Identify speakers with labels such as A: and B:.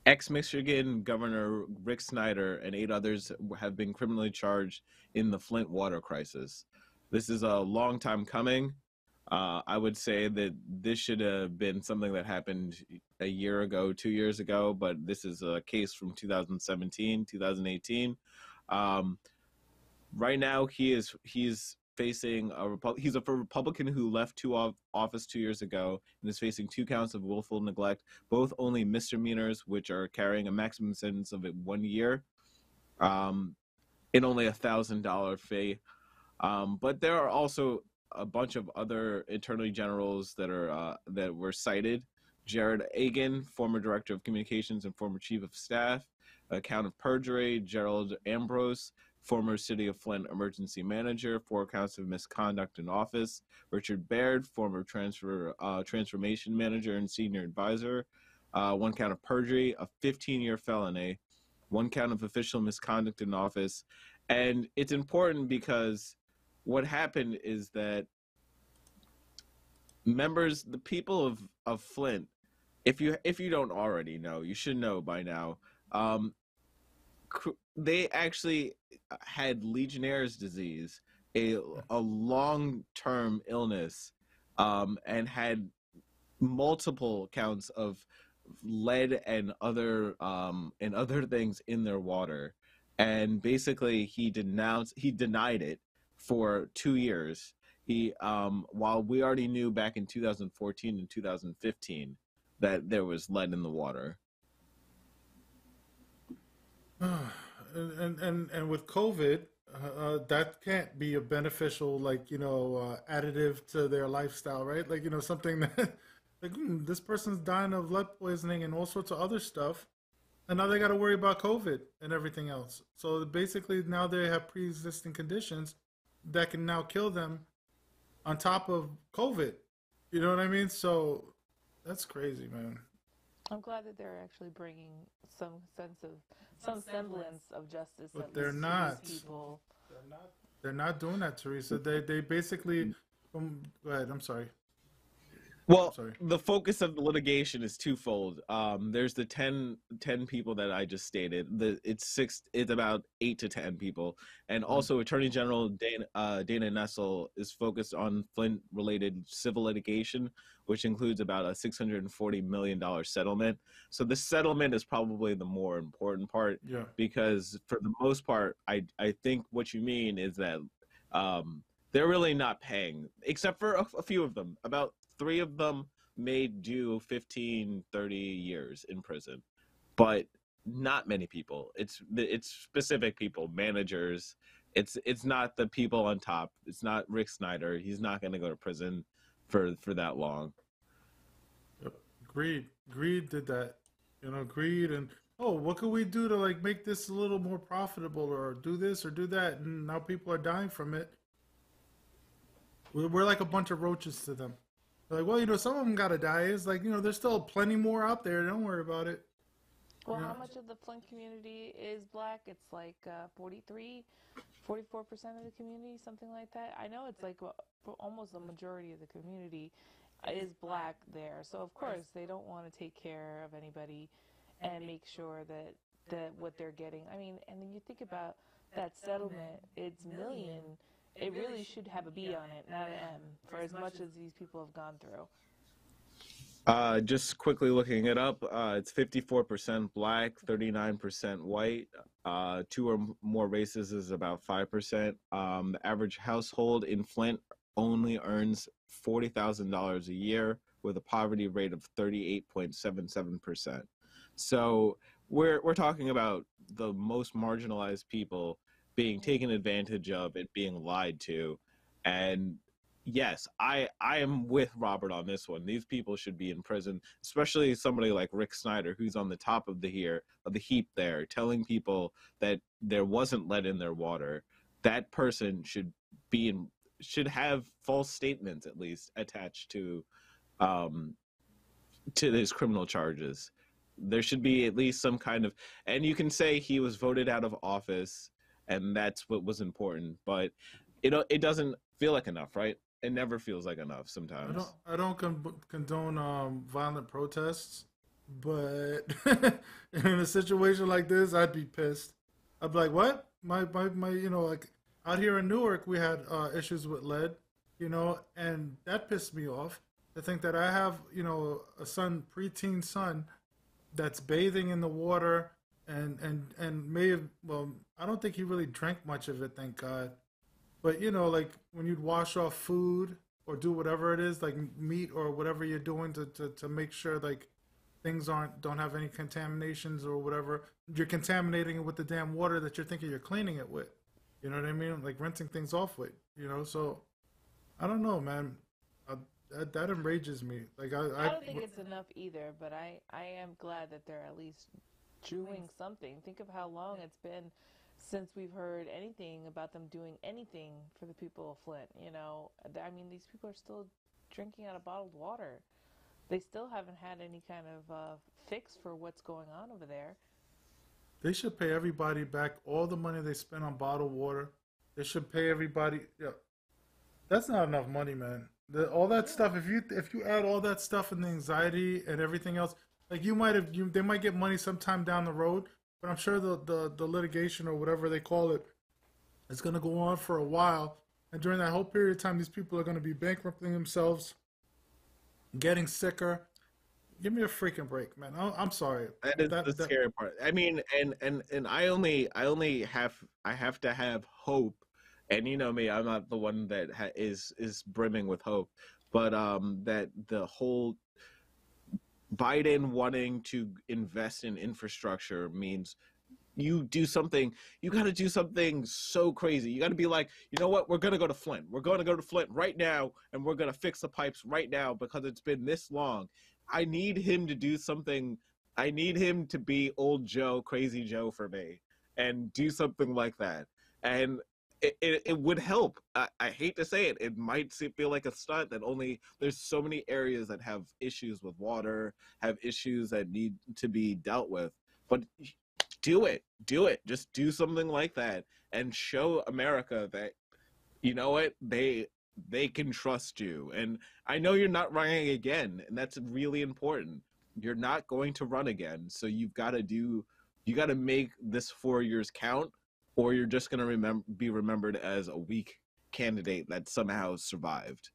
A: Ex-Michigan Governor Rick Snyder and 8 others have been criminally charged in the Flint water crisis. This is a long time coming. I would say that this should have been something that happened a year ago, 2 years ago, but this is a case from 2017, 2018. Um, right now, he's facing he's a Republican who left office 2 years ago and is facing 2 counts of willful neglect, both only misdemeanors, which are carrying a maximum sentence of 1 year, um, and only $1,000 fee. But there are also a bunch of other attorney generals that were cited. Jared Agan, former director of communications and former chief of staff, a count of perjury. Gerald Ambrose, former city of Flint emergency manager, 4 counts of misconduct in office. Richard Baird, former transformation manager and senior advisor, 1 count of perjury, a 15-year felony, 1 count of official misconduct in office. And it's important because what happened is that the people of Flint, if you don't already know, you should know by now. Um, they actually had Legionnaire's disease, a long term illness, and had multiple counts of lead and other things in their water. And basically he denied it for 2 years. He while we already knew back in 2014 and 2015 that there was lead in the water.
B: And with COVID, that can't be a beneficial, like, additive to their lifestyle, right? Like, something that like, this person's dying of lead poisoning and all sorts of other stuff, and now they got to worry about COVID and everything else. So basically, now they have pre-existing conditions that can now kill them on top of COVID. You know what I mean? So that's crazy, man.
C: I'm glad that they're actually bringing some sense of some semblance of justice
B: But
C: at
B: they're
C: least to these
B: not.
C: people.
B: They're not doing that, Teresa. They basically. Go ahead. I'm sorry. I'm
A: Well,
B: sorry.
A: the focus of the litigation is twofold. There's the ten people that I just stated. It's about 8 to 10 people, and
B: Mm.
A: also Attorney General Dana Nessel is focused on Flint-related civil litigation, which includes about a $640 million settlement. So the settlement is probably the more important part,
B: Yeah.
A: because for the most part, I think what you mean is that they're really not paying, except for a few of them. About three of them may do 15, 30 years in prison, but not many people. It's specific people, managers. It's not the people on top. It's not Rick Snyder. He's not going to go to prison for that long.
B: Yep. Greed did that. Greed and, oh, what could we do to, like, make this a little more profitable, or do this or do that, and now people are dying from it. We're like a bunch of roaches to them. They're like, well, some of them gotta die. It's like, there's still plenty more out there. Don't worry about it.
C: Well,
B: You know,
C: how much of the Flint community is black? It's like 43, 44% of the community, something like that. I know it's like for almost the majority of the community is black there. So of course they don't want to take care of anybody and make sure that what they're getting. I mean, and then you think about that settlement, it's million. It really should have a B on it, not an M, for as much as these people have gone through.
A: Just quickly looking it up, it's 54% black, 39% white. Two or more races is about 5%. The average household in Flint only earns $40,000 a year with a poverty rate of 38.77%. So we're talking about the most marginalized people being taken advantage of and being lied to. And yes, I am with Robert on this one. These people should be in prison, especially somebody like Rick Snyder, who's on the top of the heap there, telling people that there wasn't lead in their water. That person should have false statements at least attached um to his criminal charges. There should be at least some kind of, and you can say he was voted out of office, and that's what was important, but it doesn't feel like enough, right? It never feels like enough
B: I don't
A: sometimes.
B: I don't condone violent protests, But in a situation like this, I'd be pissed. I'd be like, "What? My like out here in Newark, we had issues with lead, and that pissed me off. To think that I have, a son, preteen son, that's bathing in the water and may have, well, I don't think he really drank much of it, thank God. But like when you'd wash off food or do whatever it is, like meat or whatever you're doing to make sure like things don't have any contaminations or whatever, you're contaminating it with the damn water that you're thinking you're cleaning it with. You know what I mean? Like rinsing things off with. So I don't know, man. That enrages me. Like
C: I don't think it's enough either, but I am glad that they're at least doing something. Think of how long it's been since we've heard anything about them doing anything for the people of Flint. I mean, these people are still drinking out of bottled water. They still haven't had any kind of fix for what's going on over there.
B: they should pay everybody back all the money they spent on bottled water. They should pay everybody. Yeah, that's not enough money, man. All that stuff. If you add all that stuff and the anxiety and everything else, like they might get money sometime down the road, but I'm sure the litigation or whatever they call it is going to go on for a while. And during that whole period of time, these people are going to be bankrupting themselves, getting sicker. Give me a freaking break, man. I'm sorry.
A: That is the scary part. I mean, and I have to have hope. And you know me, I'm not the one that is brimming with hope, but that the whole Biden wanting to invest in infrastructure means you got to do something so crazy. You got to be like, you know what, we're going to go to Flint. We're going to go to Flint right now, and we're going to fix the pipes right now because it's been this long. I need him to do something. I need him to be old Joe, crazy Joe for me, and do something like that. And it would help. I hate to say it. It might feel like a stunt that only there's so many areas that have issues with water, have issues that need to be dealt with. But do it. Just do something like that and show America that, you know what, they can trust you. And I know you're not running again, and that's really important. You're not going to run again, so you got to make this 4 years count, or you're just going to be remembered as a weak candidate that somehow survived.